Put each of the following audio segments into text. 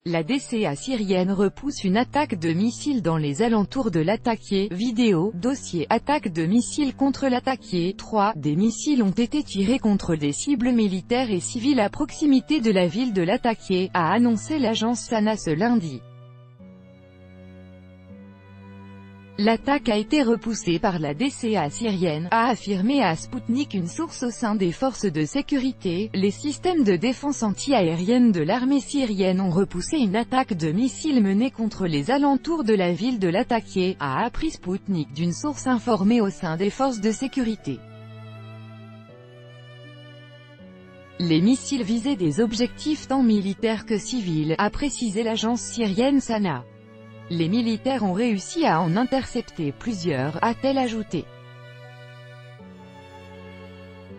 La DCA syrienne repousse une attaque de missiles dans les alentours de Latakia. Vidéo, dossier, attaque de missiles contre Latakia. 3. Des missiles ont été tirés contre des cibles militaires et civiles à proximité de la ville de Latakia, a annoncé l'agence SANA ce lundi. L'attaque a été repoussée par la DCA syrienne, a affirmé à Sputnik une source au sein des forces de sécurité. Les systèmes de défense anti-aérienne de l'armée syrienne ont repoussé une attaque de missiles menée contre les alentours de la ville de Latakia, a appris Sputnik d'une source informée au sein des forces de sécurité. Les missiles visaient des objectifs tant militaires que civils, a précisé l'agence syrienne SANA. Les militaires ont réussi à en intercepter plusieurs, a-t-elle ajouté.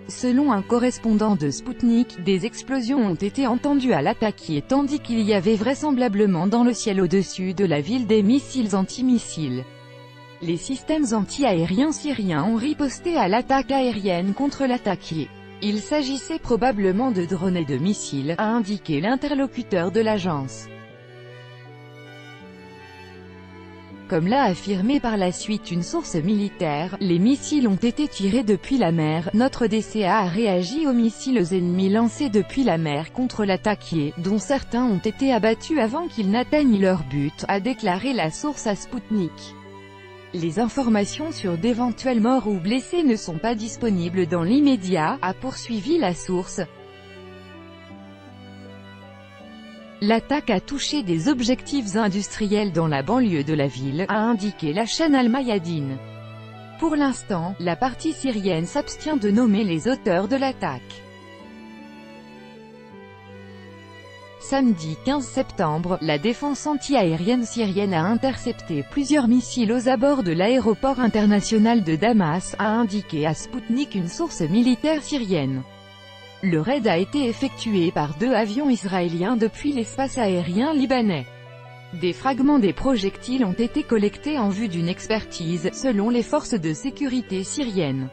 Selon un correspondant de Sputnik, des explosions ont été entendues à Latakia tandis qu'il y avait vraisemblablement dans le ciel au-dessus de la ville des missiles antimissiles. Les systèmes anti-aériens syriens ont riposté à l'attaque aérienne contre Latakia. Il s'agissait probablement de drones et de missiles, a indiqué l'interlocuteur de l'agence. Comme l'a affirmé par la suite une source militaire, les missiles ont été tirés depuis la mer. Notre DCA a réagi aux missiles ennemis lancés depuis la mer contre Latakia, dont certains ont été abattus avant qu'ils n'atteignent leur but, a déclaré la source à Sputnik. Les informations sur d'éventuels morts ou blessés ne sont pas disponibles dans l'immédiat, a poursuivi la source. L'attaque a touché des objectifs industriels dans la banlieue de la ville, a indiqué la chaîne Al-Mayadeen. Pour l'instant, la partie syrienne s'abstient de nommer les auteurs de l'attaque. Samedi 15 septembre, la défense anti-aérienne syrienne a intercepté plusieurs missiles aux abords de l'aéroport international de Damas, a indiqué à Sputnik une source militaire syrienne. Le raid a été effectué par 2 avions israéliens depuis l'espace aérien libanais. Des fragments des projectiles ont été collectés en vue d'une expertise, selon les forces de sécurité syriennes.